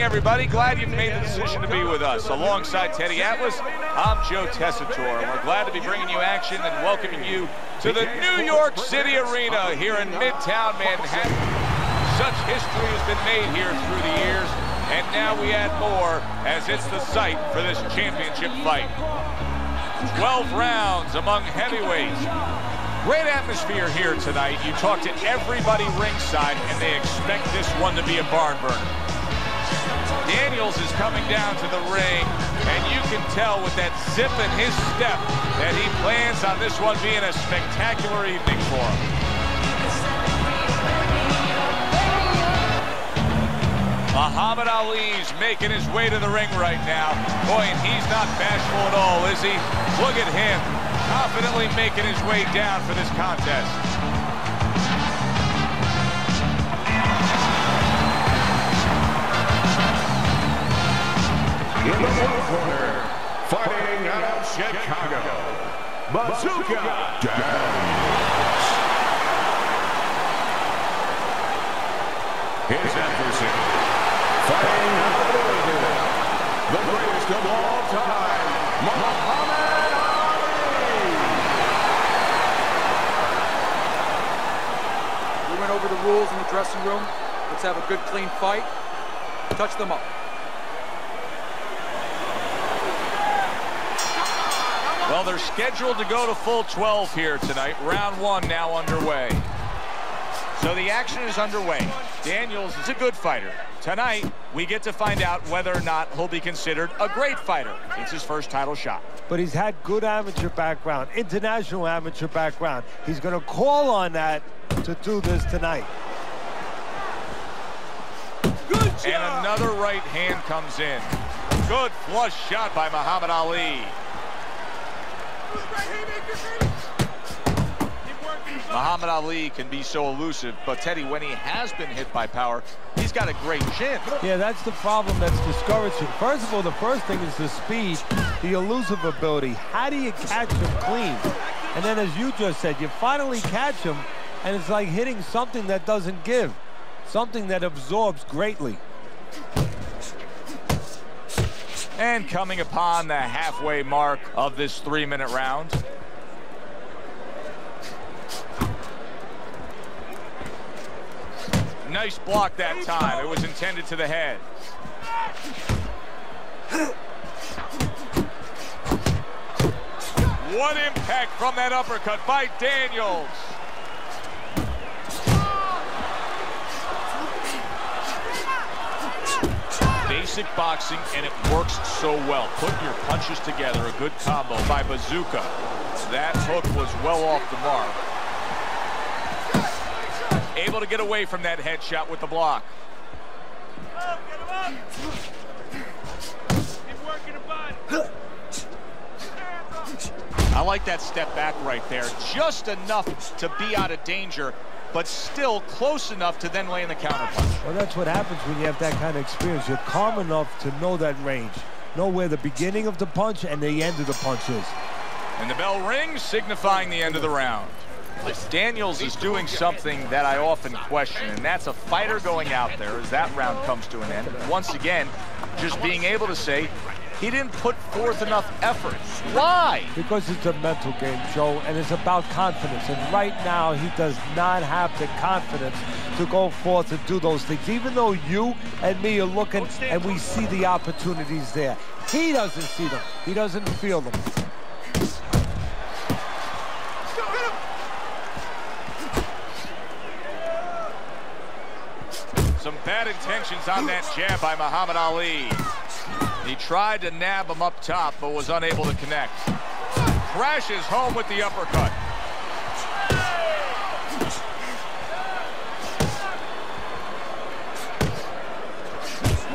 evening, everybody. Glad you've made the decision to be with us. Alongside Teddy Atlas, I'm Joe Tessitore, and we're glad to be bringing you action and welcoming you to the New York City Arena here in Midtown Manhattan. Such history has been made here through the years, and now we add more as it's the site for this championship fight. 12 rounds among heavyweights. Great atmosphere here tonight. You talk to everybody ringside, and they expect this one to be a barn burner. Daniels is coming down to the ring, and you can tell with that zip in his step that he plans on this one being a spectacular evening for him. Muhammad Ali's making his way to the ring right now. Boy, and he's not bashful at all, is he? Look at him, confidently making his way down for this contest. In the blue corner, fighting out of Chicago, Bazooka Downs. His adversary, fighting out of Louisville, the greatest of all time, Muhammad Ali. We went over the rules in the dressing room. Let's have a good, clean fight. Touch them up. Well, they're scheduled to go to full 12 here tonight. Round one now underway. So the action is underway. Daniels is a good fighter. Tonight, we get to find out whether or not he'll be considered a great fighter. It's his first title shot. But he's had good amateur background, international amateur background. He's going to call on that to do this tonight. Good job. And another right hand comes in. Good flush shot by Muhammad Ali. Muhammad Ali can be so elusive, but Teddy, when he has been hit by power, he's got a great chin. Yeah, that's the problem that's discouraging. First of all, the first thing is the speed, the elusive ability. How do you catch him clean? And then, as you just said, you finally catch him, and it's like hitting something that doesn't give, something that absorbs greatly. And coming upon the halfway mark of this 3-minute round. Nice block that time. It was intended to the head. What impact from that uppercut by Daniels. Basic boxing, and it works so well. Put your punches together, a good combo by Bazooka. That hook was well off the mark. Able to get away from that headshot with the block. I like that step back right there. Just enough to be out of danger, but still close enough to then lay in the counterpunch. Well, that's what happens when you have that kind of experience. You're calm enough to know that range. Know where the beginning of the punch and the end of the punch is. And the bell rings, signifying the end of the round. Daniels is doing something that I often question, and that's a fighter going out there as that round comes to an end. Once again, just being able to say, he didn't put forth enough effort. Why? Because it's a mental game, Joe, and it's about confidence. And right now, he does not have the confidence to go forth and do those things. Even though you and me are looking and we see the opportunities there, he doesn't see them. He doesn't feel them. Some bad intentions on that jab by Muhammad Ali. He tried to nab him up top, but was unable to connect. Crashes home with the uppercut.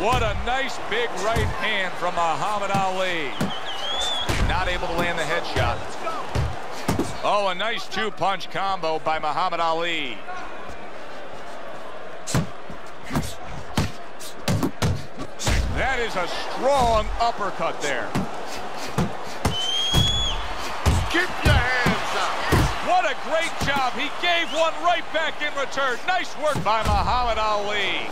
What a nice big right hand from Muhammad Ali. Not able to land the headshot. Oh, a nice two-punch combo by Muhammad Ali. That is a strong uppercut there. Keep your hands up. What a great job. He gave one right back in return. Nice work by Muhammad Ali.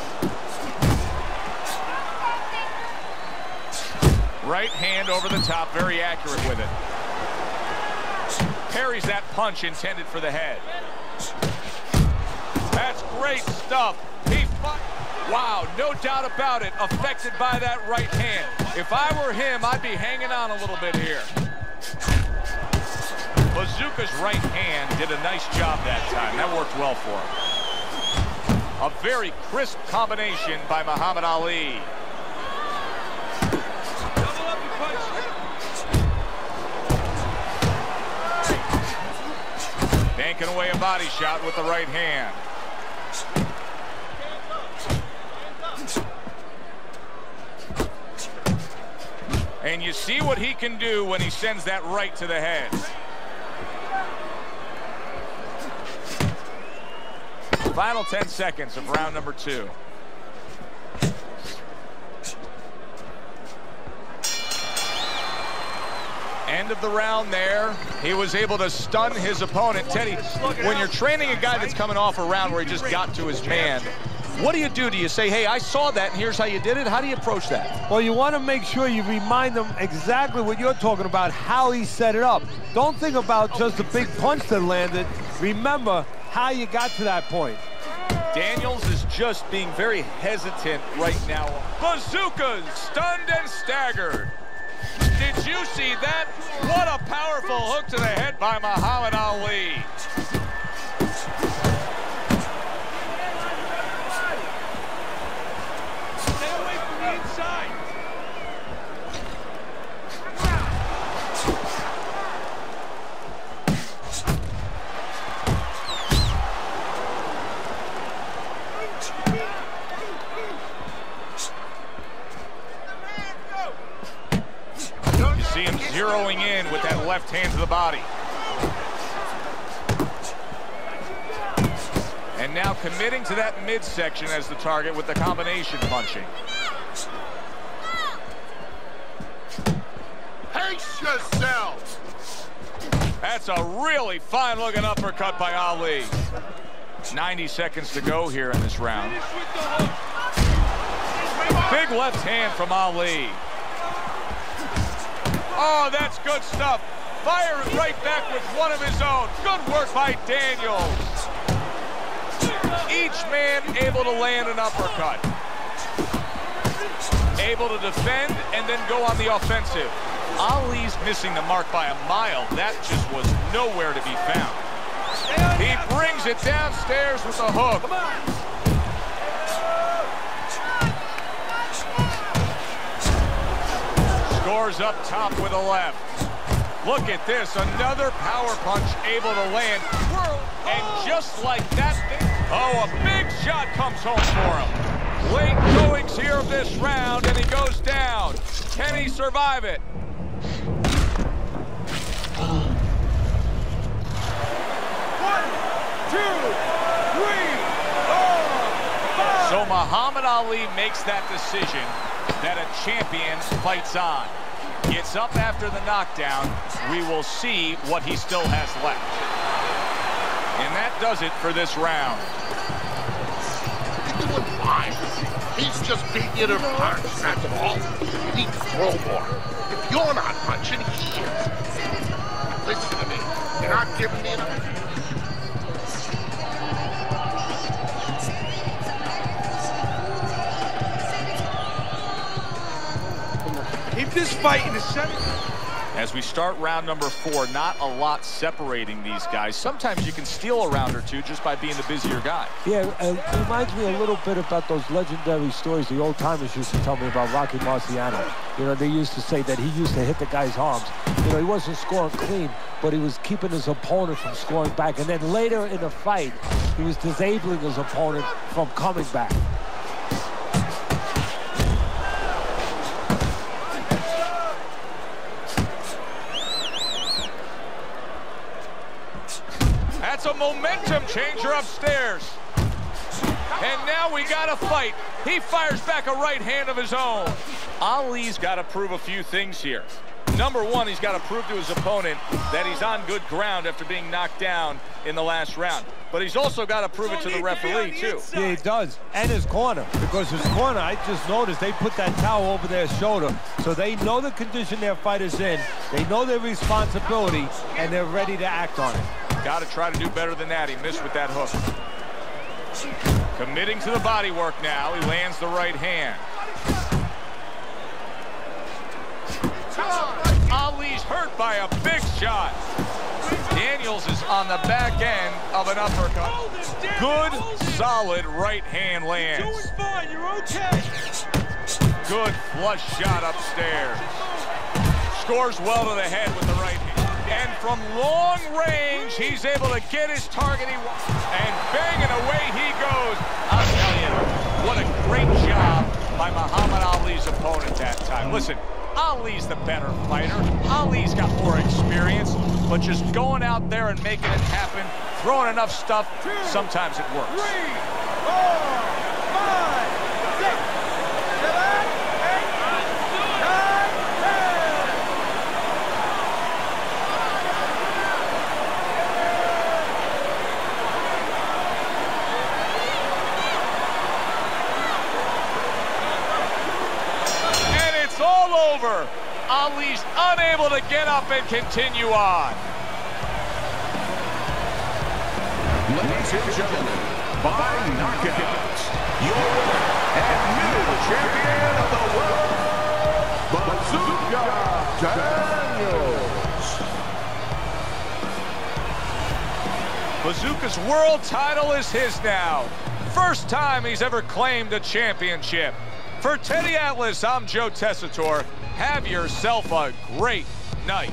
Right hand over the top, very accurate with it. Parries that punch intended for the head. That's great stuff. Wow, no doubt about it, affected by that right hand. If I were him, I'd be hanging on a little bit here. Bazooka's right hand did a nice job that time. That worked well for him. A very crisp combination by Muhammad Ali. Banking away a body shot with the right hand. And you see what he can do when he sends that right to the head. Final 10 seconds of round number 2. End of the round there. He was able to stun his opponent. Teddy, when you're training a guy that's coming off a round where he just got to his man, what do you do? Do you say, hey, I saw that and here's how you did it? How do you approach that? Well, you want to make sure you remind them exactly what you're talking about, how he set it up. Don't think about just the big punch that landed. Remember how you got to that point. Daniels is just being very hesitant right now. Bazookas stunned and staggered. Did you see that? What a powerful hook to the head by Muhammad Ali. Stay away from the inside. See him zeroing in with that left hand to the body. And now committing to that midsection as the target with the combination punching. Pace yourself! That's a really fine-looking uppercut by Ali. 90 seconds to go here in this round. Big left hand from Ali. Oh, that's good stuff. Fire it right back with one of his own. Good work by Daniels. Each man able to land an uppercut. Able to defend and then go on the offensive. Ali's missing the mark by a mile. That just was nowhere to be found. He brings it downstairs with a hook. Scores up top with a left. Look at this, another power punch able to land. And just like that, oh, a big shot comes home for him. Late goings here of this round, and he goes down. Can he survive it? So Muhammad Ali makes that decision that a champion fights on. Gets up after the knockdown. We will see what he still has left. And that does it for this round. You're doing fine. He's just beating you to punch, that's all. You need to throw more. If you're not punching, he is. Listen to me. You're not giving me enough. Keep this fight in the center. As we start round number 4, not a lot separating these guys. Sometimes you can steal a round or two just by being the busier guy. Yeah, it reminds me a little bit about those legendary stories the old-timers used to tell me about Rocky Marciano. You know, they used to say that he used to hit the guy's arms. You know, he wasn't scoring clean, but he was keeping his opponent from scoring back. And then later in the fight, he was disabling his opponent from coming back. That's a momentum changer upstairs. And now we got a fight. He fires back a right hand of his own. Ali's got to prove a few things here. Number one, he's got to prove to his opponent that he's on good ground after being knocked down in the last round. But he's also got to prove it to the referee, too. Yeah, he does. And his corner. Because his corner, I just noticed, they put that towel over their shoulder. So they know the condition their fighter's in. They know their responsibility, and they're ready to act on it. Got to try to do better than that. He missed with that hook. Committing to the body work now. He lands the right hand. Ali's hurt by a big shot. Daniels is on the back end of an uppercut. Good, solid right hand lands. You're okay. Good flush shot upstairs. Scores well to the head with the right hand. And from long range, he's able to get his target. And banging away he goes. I'll tell you, what a great job by Muhammad Ali's opponent that time. Listen, Ali's the better fighter. Ali's got more experience, but just going out there and making it happen, throwing enough stuff, sometimes it works. 3, 4, 5, 6, 7, 8, 9, 10. And it's all over. Ali's unable to get up and continue on. Ladies and gentlemen, by knockout, your winner and new champion of the world, Bazooka Daniels. Bazooka's world title is his now. First time he's ever claimed a championship. For Teddy Atlas, I'm Joe Tessitore. Have yourself a great night.